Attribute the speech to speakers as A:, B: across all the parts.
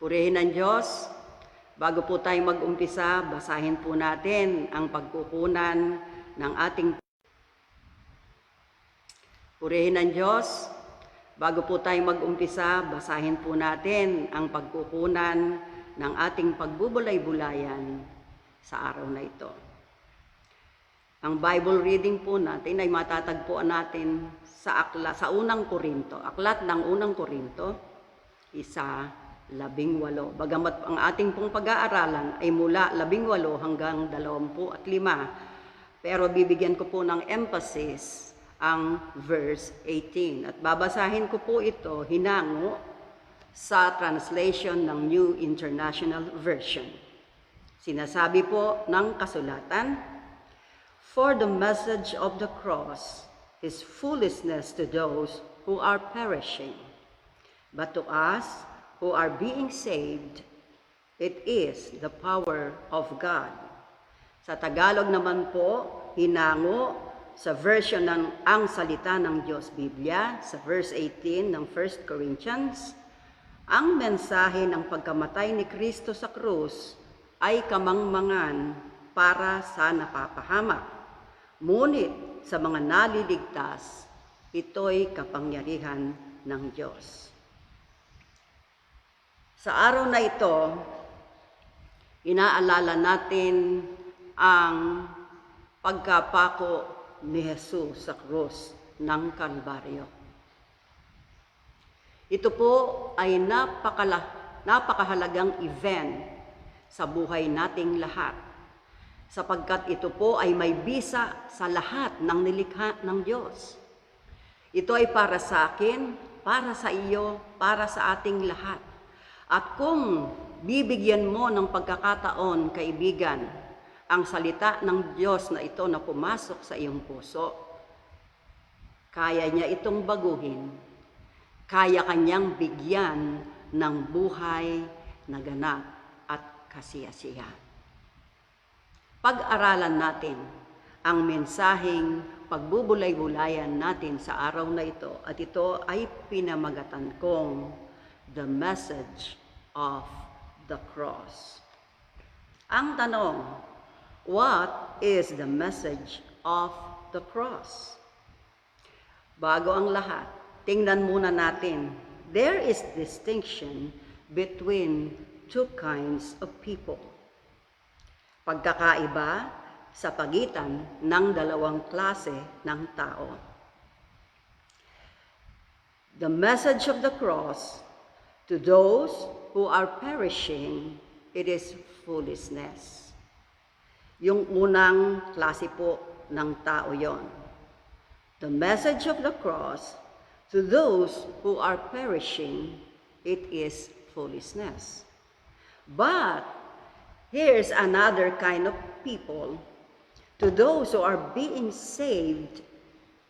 A: Purihin ng Diyos. Bago po tayo mag-umpisa, basahin po natin ang pagkukunan ng ating Purihin ng Diyos. Bago po tayo mag-umpisa, basahin po natin ang pagkukunan ng ating pagbubulay-bulayan sa araw na ito. Ang Bible reading po natin ay matatagpuan natin sa unang Korinto. Aklat ng unang Korinto, 1:18. Bagamat ang ating pong pag-aaralan ay mula 18 hanggang 25, pero bibigyan ko po ng emphasis ang verse 18. At babasahin ko po ito hinango sa translation ng New International Version. Sinasabi po ng kasulatan, "For the message of the cross is foolishness to those who are perishing, but to us who are being saved, it is the power of God." Sa Tagalog naman po, hinango sa version ng Ang Salita ng Diyos Biblia, sa verse 18 ng 1 Corinthians, ang mensahe ng pagkamatay ni Kristo sa krus ay kamangmangan para sa napapahamak. Ngunit sa mga naliligtas, ito'y kapangyarihan ng Diyos. Sa araw na ito, inaalala natin ang pagkapako ni Jesus sa krus ng Kalbaryo. Ito po ay napakahalagang event sa buhay nating lahat, sapagkat ito po ay may bisa sa lahat ng nilikha ng Diyos. Ito ay para sa akin, para sa iyo, para sa ating lahat. At kung bibigyan mo ng pagkakataon, kaibigan, ang salita ng Diyos na ito na pumasok sa iyong puso, kaya niya itong baguhin, kaya kanyang bigyan ng buhay na ganap at kasiyasihan. Pag-aralan natin ang mensaheng pagbubulay-bulayan natin sa araw na ito, at ito ay pinamagatan kong The Message of the Cross. Ang tanong, what is the message of the cross? Bago ang lahat, tingnan muna natin, there is distinction between two kinds of people. Pagkakaiba sa pagitan ng dalawang klase ng tao. The message of the cross, to those who are perishing, it is foolishness. Yung unang klase po ng tao yon. The message of the cross, to those who are perishing, it is foolishness. But here's another kind of people. To those who are being saved,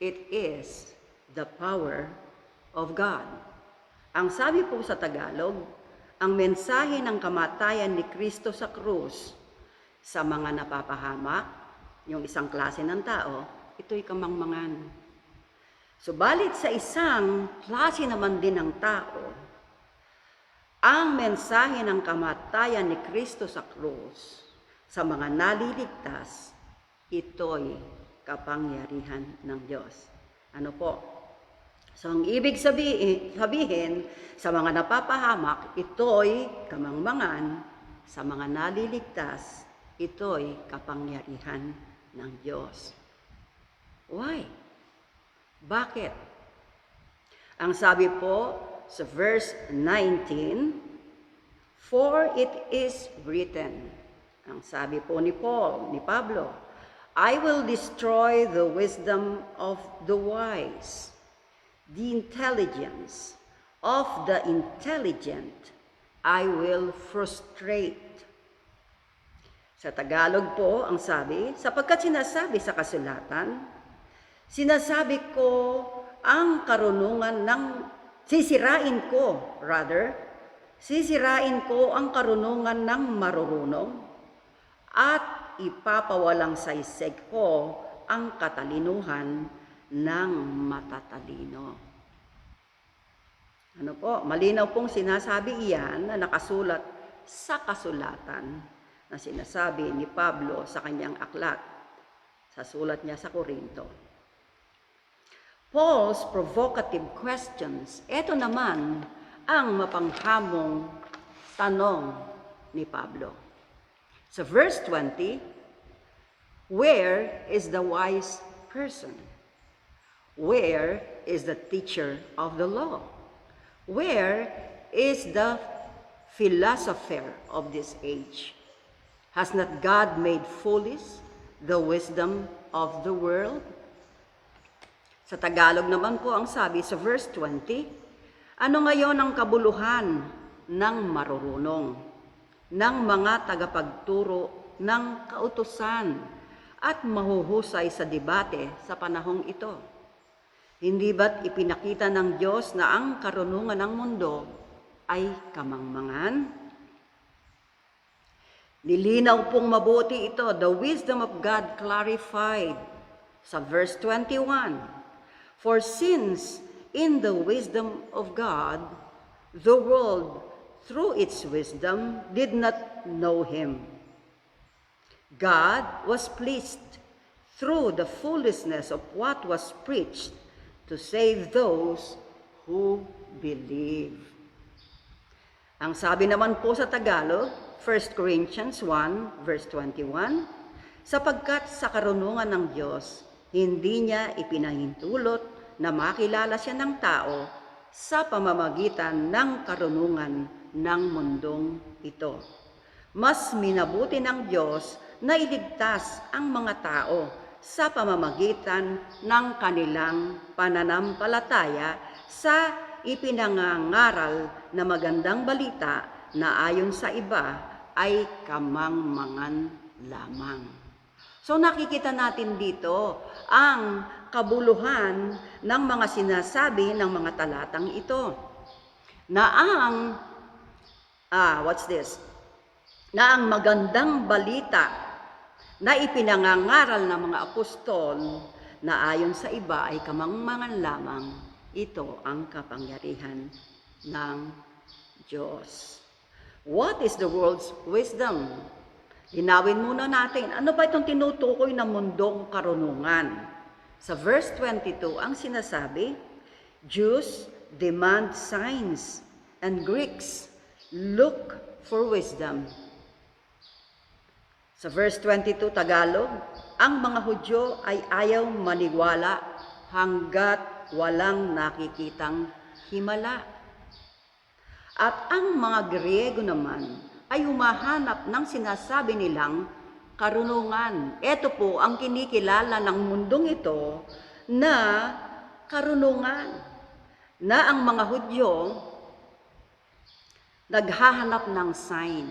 A: it is the power of God. Ang sabi po sa Tagalog, ang mensahe ng kamatayan ni Kristo sa krus sa mga napapahamak, yung isang klase ng tao, ito'y kamangmangan. Subalit sa isang klase naman din ng tao, ang mensahe ng kamatayan ni Kristo sa krus sa mga naliligtas, ito'y kapangyarihan ng Diyos. Ano po? So ang ibig sabihin sa mga napapahamak, ito'y kamangmangan, sa mga naliligtas, ito'y kapangyarihan ng Diyos. Why? Bakit? Ang sabi po sa verse 19, "For it is written," ang sabi po ni Pablo, "I will destroy the wisdom of the wise, the intelligence of the intelligent I will frustrate." Sa Tagalog po, ang sabi, sapagkat sinasabi sa kasulatan, sisirain ko ang karunungan ng marurunong at ipapawalang sayseg ko ang katalinuhan ng matatalino. Ano po, malinaw pong sinasabi iyan na nakasulat sa kasulatan na sinasabi ni Pablo sa kanyang aklat, sa sulat niya sa Korinto. Paul's provocative questions, ito naman ang mapanghamong tanong ni Pablo. Sa verse 20, where is the wise person? Where is the teacher of the law? Where is the philosopher of this age? Has not God made foolish the wisdom of the world? Sa Tagalog naman po ang sabi sa verse 20, ano ngayon ang kabuluhan ng marurunong, ng mga tagapagturo ng kautusan at mahuhusay sa debate sa panahong ito? Hindi ba't ipinakita ng Diyos na ang karunungan ng mundo ay kamangmangan? Nilinaw pong mabuti ito, the wisdom of God clarified sa verse 21. For since in the wisdom of God, the world through its wisdom did not know Him, God was pleased through the foolishness of what was preached to save those who believe. Ang sabi naman po sa Tagalog, 1 Corinthians 1 verse 21, sapagkat sa karunungan ng Diyos, hindi niya ipinahintulot na makilala siya ng tao sa pamamagitan ng karunungan ng mundong ito. Mas minabuti ng Diyos na iligtas ang mga tao sa pamamagitan ng kanilang pananampalataya sa ipinangangaral na magandang balita na ayon sa iba ay kamangmangan lamang. So nakikita natin dito ang kabuluhan ng mga sinasabi ng mga talatang ito. Na ang, na ang magandang balita na ipinangangaral ng mga apostol na ayon sa iba ay kamangmangan lamang, ito ang kapangyarihan ng Diyos. What is the world's wisdom? Linawin muna natin, ano ba itong tinutukoy ng mundong karunungan? Sa verse 22, ang sinasabi, Jews demand signs and Greeks look for wisdom. Sa verse 22, Tagalog, ang mga Hudyo ay ayaw maniwala hanggat walang nakikitang himala. At ang mga Griego naman ay humahanap ng sinasabi nilang karunungan. Ito po ang kinikilala ng mundong ito na karunungan. Na ang mga Hudyo naghahanap ng sign.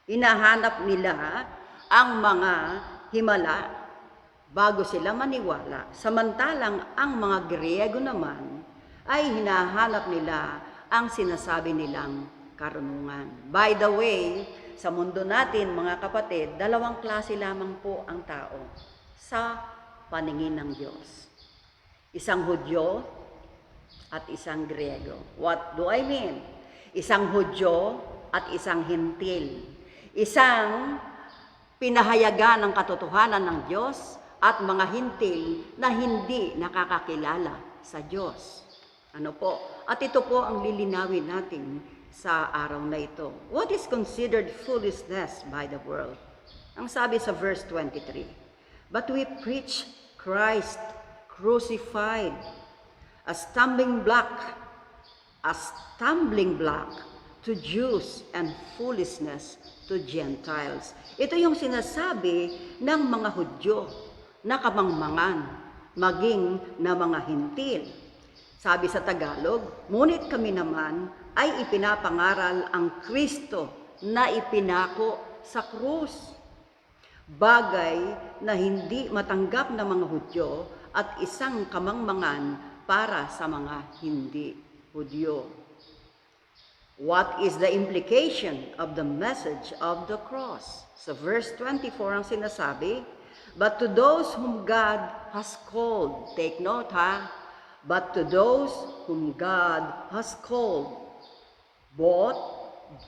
A: Hinahanap nila ang mga himala bago sila maniwala. Samantalang ang mga Griego naman ay hinahanap nila ang sinasabi nilang karunungan. By the way, sa mundo natin, mga kapatid, dalawang klase lamang po ang tao sa paningin ng Diyos. Isang Hudyo at isang Griego. What do I mean? Isang Hudyo at isang Hintil. Isang pinahayagan ng katotohanan ng Diyos at mga Hintil na hindi nakakakilala sa Diyos. Ano po? At ito po ang lilinawin natin sa araw na ito. What is considered foolishness by the world? Ang sabi sa verse 23, but we preach Christ crucified, a stumbling block to Jews and foolishness to Gentiles. Ito yung sinasabi ng mga Hudyo na kamangmangan, maging na mga Hintil. Sabi sa Tagalog, ngunit kami naman ay ipinapangaral ang Kristo na ipinako sa krus. Bagay na hindi matanggap ng mga Hudyo at isang kamangmangan para sa mga hindi Hudyo. What is the implication of the message of the cross? Sa verse 24 ang sinasabi, but to those whom God has called, take note ha, But to those whom God has called, both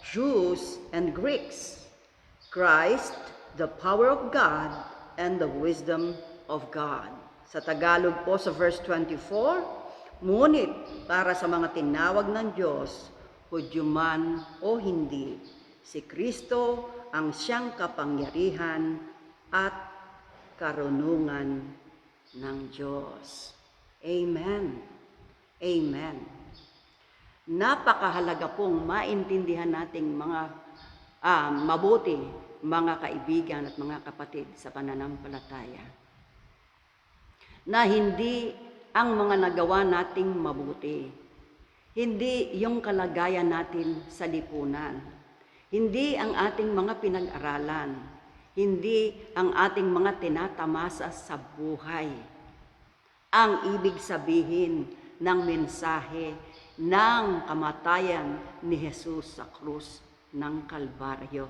A: Jews and Greeks, Christ, the power of God and the wisdom of God. Sa Tagalog po sa verse 24, ngunit para sa mga tinawag ng Diyos, Hudyo man o hindi, si Kristo ang siyang kapangyarihan at karunungan ng Diyos. Amen. Amen. Napakahalaga pong maintindihan nating mga mabuti, mga kaibigan at mga kapatid sa pananampalataya, na hindi ang mga nagawa nating mabuti, hindi yung kalagayan natin sa lipunan, hindi ang ating mga pinag-aralan, hindi ang ating mga tinatamasa sa buhay, ang ibig sabihin ng mensahe ng kamatayan ni Jesus sa krus ng Kalbaryo.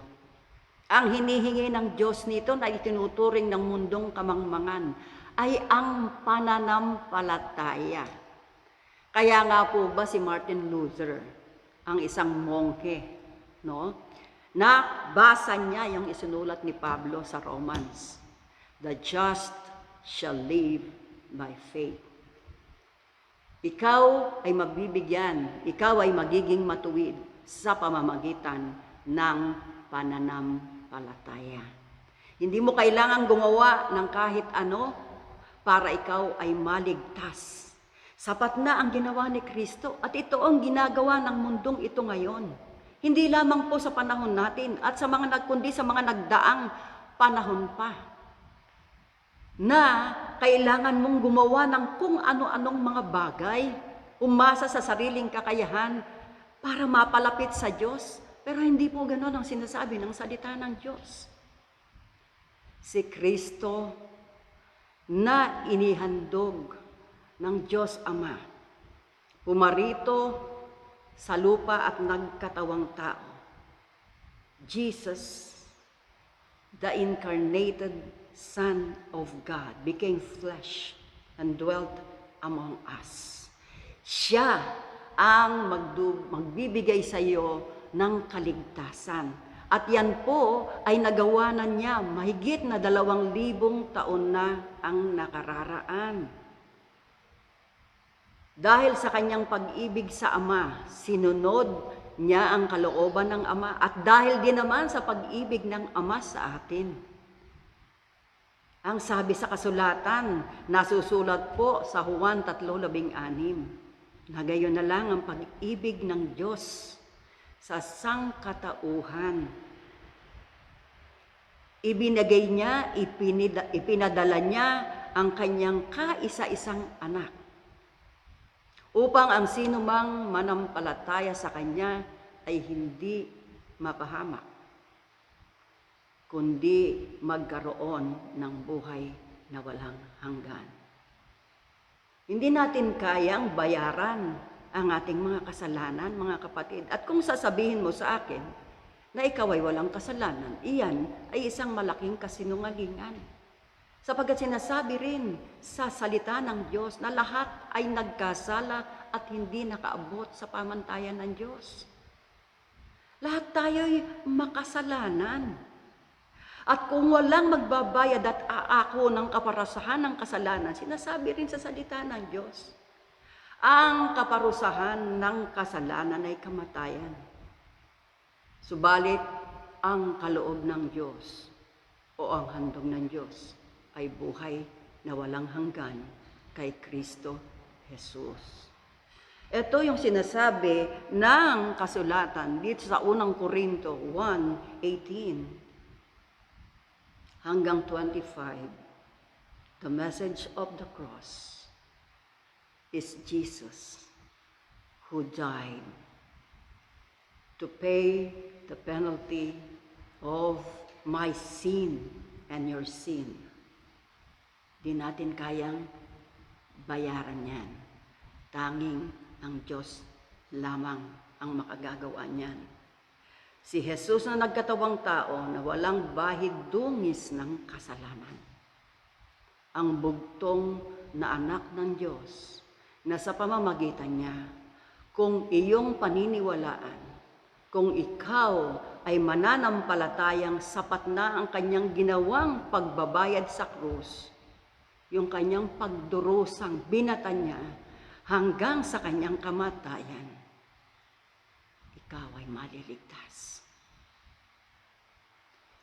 A: Ang hinihingi ng Diyos nito na itinuturing ng mundong kamangmangan ay ang pananampalataya. Kaya nga po ba si Martin Luther, ang isang mongke, no? Na basa niya yung isinulat ni Pablo sa Romans, the just shall live by faith. Ikaw ay mabibigyan, ikaw ay magiging matuwid sa pamamagitan ng pananampalataya. Hindi mo kailangang gumawa ng kahit ano para ikaw ay maligtas. Sapat na ang ginawa ni Kristo at ito ang ginagawa ng mundong ito ngayon. Hindi lamang po sa panahon natin at kundi sa mga nagdaang panahon pa, na kailangan mong gumawa ng kung ano-anong mga bagay, umasa sa sariling kakayahan para mapalapit sa Diyos. Pero hindi po ganoon ang sinasabi ng salita ng Diyos. Si Kristo na inihandog ng Diyos Ama, pumarito sa lupa at nagkatawang tao. Jesus, the incarnated Son of God, became flesh and dwelt among us. Siya ang magbibigay sa iyo ng kaligtasan. At yan po ay nagawa na niya mahigit na 2,000 taon na ang nakararaan. Dahil sa kanyang pag-ibig sa Ama, sinunod niya ang kalooban ng Ama at dahil din naman sa pag-ibig ng Ama sa atin. Ang sabi sa kasulatan, nasusulat po sa Juan 3:16, na gayon na lang ang pag-ibig ng Diyos sa sangkatauhan. Ibinigay niya, ipinadala niya ang kanyang kaisa-isang anak upang ang sino mang manampalataya sa kanya ay hindi mapahamak, kundi magkaroon ng buhay na walang hanggan. Hindi natin kayang bayaran ang ating mga kasalanan, mga kapatid. At kung sasabihin mo sa akin na ikaw ay walang kasalanan, iyan ay isang malaking kasinungalingan. Sapagkat sinasabi rin sa salita ng Diyos na lahat ay nagkasala at hindi nakaabot sa pamantayan ng Diyos. Lahat tayo ay makasalanan. At kung walang magbabayad at aako ng kaparasahan ng kasalanan, sinasabi rin sa salita ng Diyos, ang kaparusahan ng kasalanan ay kamatayan. Subalit, ang kaloob ng Diyos o ang handog ng Diyos ay buhay na walang hanggan kay Kristo Jesus. Ito yung sinasabi ng kasulatan dito sa unang Korinto 1:18 hanggang 25. The message of the cross is Jesus who died to pay the penalty of my sin and your sin. Di natin kayang bayaran yan. Tanging ang Diyos lamang ang makagagawa niyan. Si Jesus na nagkatawang tao na walang bahid dungis ng kasalanan. Ang bugtong na anak ng Diyos na sa pamamagitan niya, kung iyong paniniwalaan, kung ikaw ay mananampalatayang sapat na ang kanyang ginawang pagbabayad sa krus, yung kanyang pagdurusang binata niya hanggang sa kanyang kamatayan, ikaw ay maliligtas.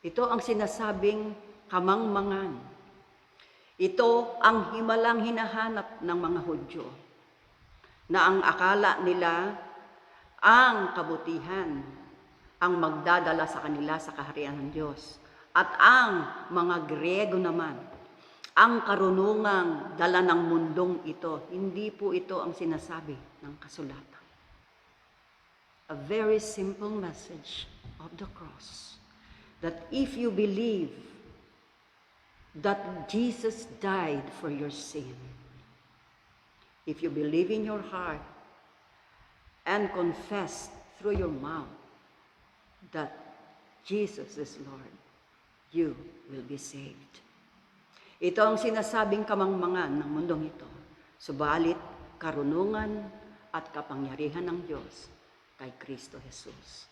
A: Ito ang sinasabing kamangmangan. Ito ang himalang hinahanap ng mga Hudyo, na ang akala nila ang kabutihan ang magdadala sa kanila sa kaharian ng Diyos. At ang mga Griego naman, ang karunungang dala ng mundong ito. Hindi po ito ang sinasabi ng kasulatan. A very simple message of the cross, that if you believe that Jesus died for your sin, if you believe in your heart and confess through your mouth that Jesus is Lord, you will be saved. Ito ang sinasabing kamangmangan ng mundong ito. Subalit, karunungan at kapangyarihan ng Diyos kay Kristo Jesus.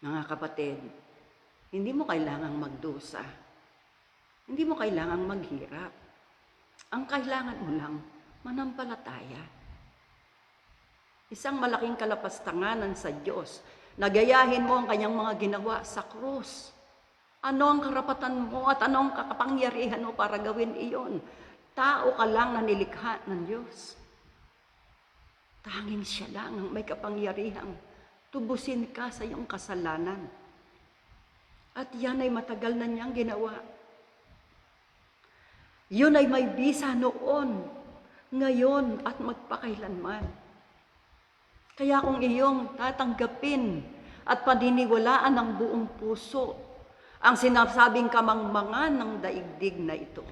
A: Mga kapatid, hindi mo kailangang magdusa. Hindi mo kailangang maghirap. Ang kailangan mo lang, manampalataya. Isang malaking kalapastanganan sa Diyos. Nagayahin mo ang kanyang mga ginawa sa krus. Ano ang karapatan mo at ano ang kapangyarihan mo para gawin iyon? Tao ka lang na nilikha ng Diyos. Tanging siya lang ang may kapangyarihang tubusin ka sa iyong kasalanan. At yan ay matagal na niyang ginawa. Yun ay may bisa noon, ngayon at magpakailanman. Kaya kung iyong tatanggapin at paniniwalaan ng buong puso ang sinasabing kamangmangan ng daigdig na ito,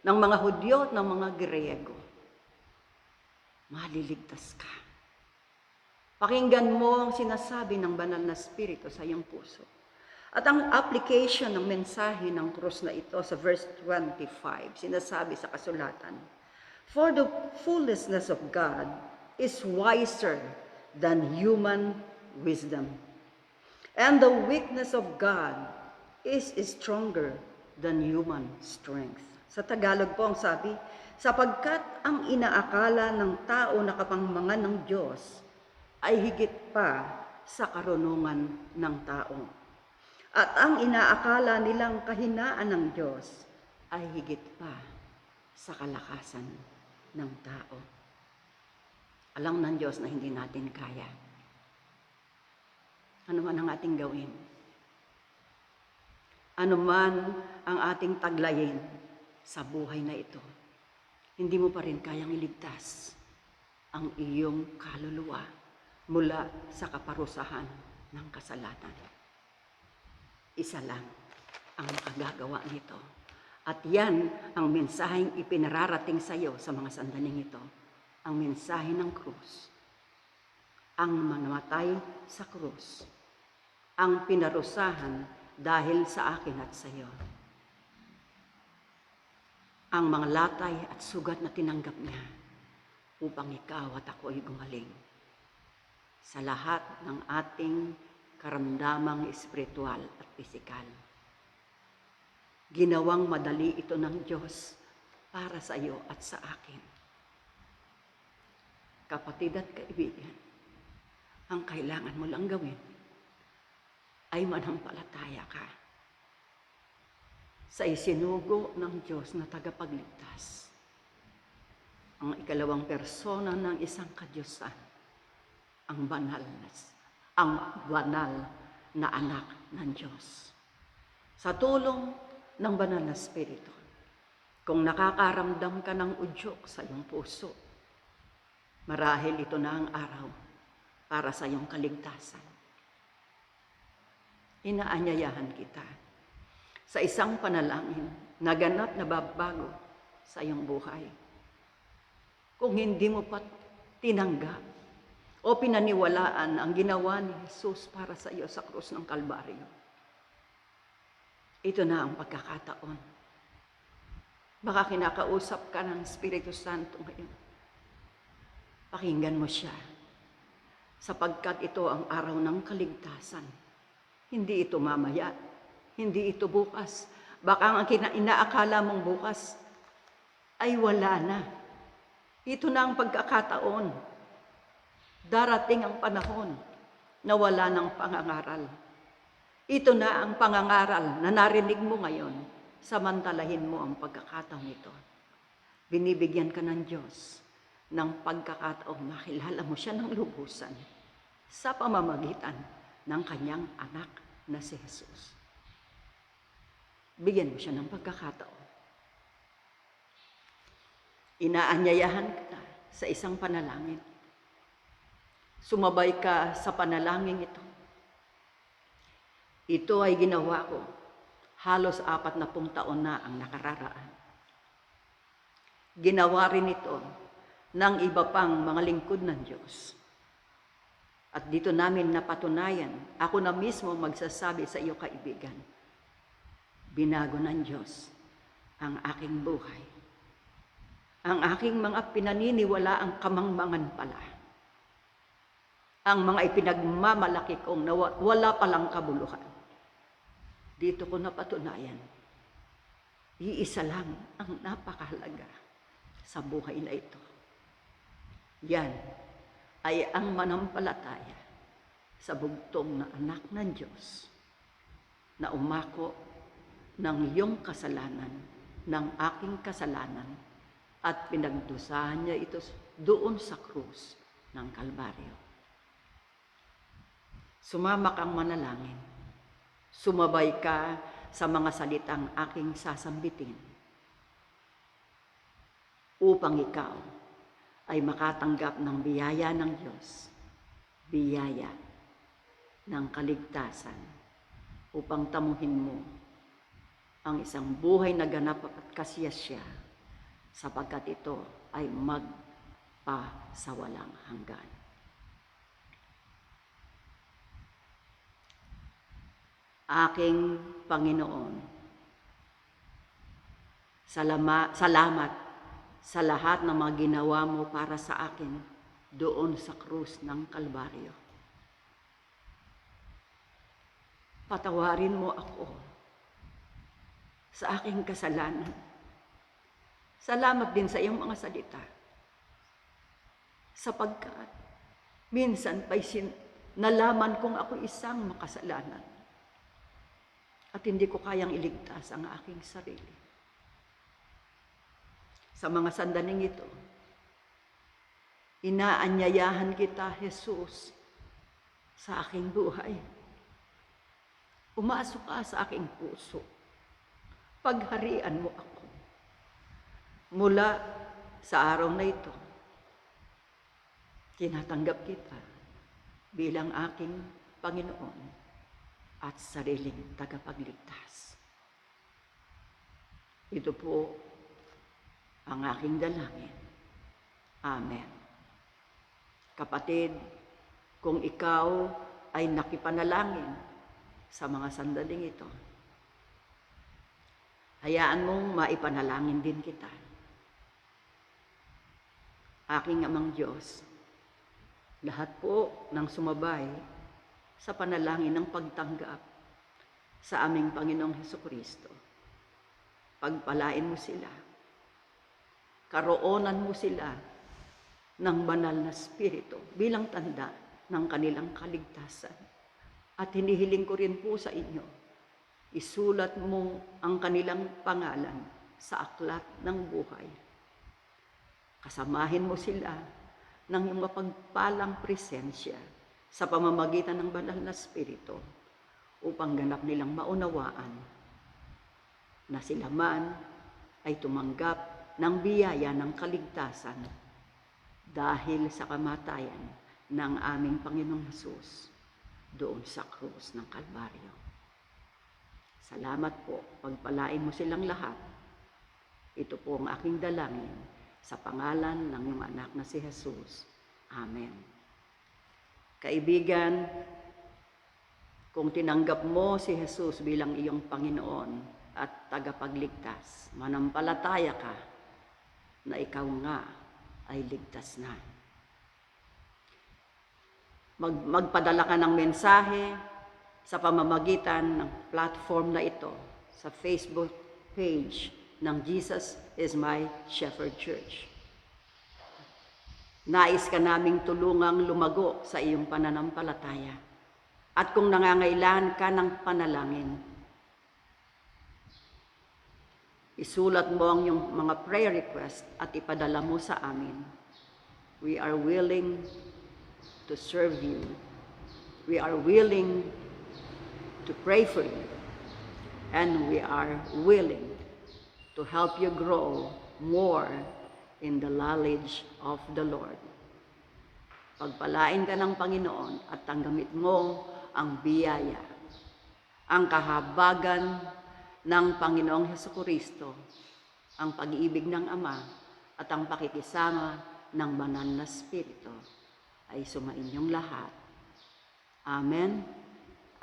A: ng mga Hudyo at ng mga Griego, maliligtas ka. Pakinggan mo ang sinasabi ng banal na Espiritu sa iyong puso. At ang application ng mensahe ng krus na ito sa verse 25, sinasabi sa kasulatan, "For the foolishness of God is wiser than human wisdom, and the weakness of God is stronger than human strength." Sa Tagalog po ang sabi, sapagkat ang inaakala ng tao na kapangmangan ng Diyos ay higit pa sa karunungan ng tao. At ang inaakala nilang kahinaan ng Diyos ay higit pa sa kalakasan ng tao. Alam ng Diyos na hindi natin kaya. Ano man ang ating gawin? Ano man ang ating taglayin sa buhay na ito, hindi mo pa rin kayang iligtas ang iyong kaluluwa mula sa kaparusahan ng kasalanan. Isa lang ang makagagawa nito. At yan ang mensaheng ipinararating sa iyo sa mga sandaling ito. Ang mensahe ng krus. Ang manamatay sa krus. Ang pinarusahan dahil sa akin at sa iyo. Ang mga latay at sugat na tinanggap niya upang ikaw at ako ay gumaling sa lahat ng ating karamdamang espiritual at pisikal. Ginawang madali ito ng Diyos para sa iyo at sa akin. Kapatid at kaibigan, ang kailangan mo lang gawin ay manampalataya ka sa isinugo ng Diyos na tagapagligtas. Ang ikalawang persona ng isang kadyusan, ang banal na anak ng Diyos. Sa tulong ng banal na Espiritu, kung nakakaramdam ka ng udyok sa iyong puso, marahil ito na ang araw para sa iyong kaligtasan. Inaanyayahan kita sa isang panalangin na ganap na babago sa iyong buhay. Kung hindi mo pa tinanggap o pinaniwalaan ang ginawa ni Jesus para sa iyo sa krus ng Kalbaryo, ito na ang pagkakataon. Baka kinakausap ka ng Espiritu Santo ngayon. Pakinggan mo siya, sapagkat ito ang araw ng kaligtasan. Hindi ito mamaya, hindi ito bukas. Baka ang inaakala mong bukas ay wala na. Ito na ang pagkakataon. Darating ang panahon na wala ng pangangaral. Ito na ang pangangaral na narinig mo ngayon, samantalahin mo ang pagkakataon ito. Binibigyan ka ng Diyos ng pagkakataong makilala mo siya ng lubusan sa pamamagitan ng kanyang anak na si Jesus. Bigyan mo siya ng pagkakataon. Inaanyayahan ka sa isang panalangin. Sumabay ka sa panalangin ito. Ito ay ginawa ko. Halos 40 taon na ang nakararaan. Ginawa rin ito ng iba pang mga lingkod ng Diyos. At dito namin napatunayan, ako na mismo magsasabi sa iyo kaibigan, binago ng Diyos ang aking buhay. Ang aking mga pinaniniwala ang kamangmangan pala. Ang mga ipinagmamalaki kong na wala palang kabuluhan. Dito ko napatunayan, iisa lang ang napakahalaga sa buhay na ito. Yan ay ang manampalataya sa bugtong na anak ng Diyos na umako ng iyong kasalanan, ng aking kasalanan, at pinagdusahan niya ito doon sa krus ng Kalbaryo. Sumama kang manalangin. Sumabay ka sa mga salitang aking sasambitin upang ikaw ay makatanggap ng biyaya ng Diyos, biyaya ng kaligtasan, upang tamuhin mo ang isang buhay na ganap at kasiyasya, sapagkat ito ay magpasawalang hanggan. Aking Panginoon, salamat sa lahat ng mga ginawa mo para sa akin doon sa krus ng Kalbaryo. Patawarin mo ako sa aking kasalanan. Salamat din sa iyong mga salita, sapagkat minsan pa'y nalaman kong ako isang makasalanan at hindi ko kayang iligtas ang aking sarili. Sa mga sandaling ito, inaanyayahan kita, Jesus, sa aking buhay. Pumasok ka sa aking puso. Pagharian mo ako. Mula sa araw na ito, tinatanggap kita bilang aking Panginoon at sariling tagapagligtas. Ito po ang aking dalangin. Amen. Kapatid, kung ikaw ay nakipanalangin sa mga sandaling ito, hayaan mong maipanalangin din kita. Aking Amang Diyos, lahat po ng sumabay sa panalangin ng pagtanggap sa aming Panginoong Hesukristo, pagpalain mo sila, karoonan mo sila ng banal na Espiritu bilang tanda ng kanilang kaligtasan. At hinihiling ko rin po sa inyo, isulat mo ang kanilang pangalan sa aklat ng buhay. Kasamahin mo sila ng iyong mapagpalang presensya sa pamamagitan ng banal na Espiritu upang ganap nilang maunawaan na sila man ay tumanggap ng biyaya ng kaligtasan dahil sa kamatayan ng aming Panginoong Hesus doon sa krus ng Kalbaryo. Salamat po, pagpalain mo silang lahat. Ito po ang aking dalangin sa pangalan ng iyong anak na si Jesus. Amen. Kaibigan, kung tinanggap mo si Jesus bilang iyong Panginoon at tagapagligtas, manampalataya ka na ikaw nga ay ligtas na. magpadala ka ng mensahe sa pamamagitan ng platform na ito sa Facebook page ng Jesus is my Shepherd Church. Nais ka naming tulungang lumago sa iyong pananampalataya. At kung nangangailangan ka ng panalangin, isulat mo ang iyong mga prayer request at ipadala mo sa amin. We are willing to serve you. We are willing to pray for you. And we are willing to help you grow more in the knowledge of the Lord. Pagpalain ka ng Panginoon at tanggamit mo ang biyaya, ang kahabagan ng Panginoong Hesukristo, ang pag-ibig ng Ama at ang pakikisama ng banal na Espiritu ay sumainyong lahat. Amen,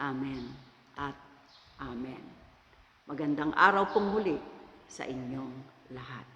A: amen, at amen. Magandang araw pong muli sa inyong lahat.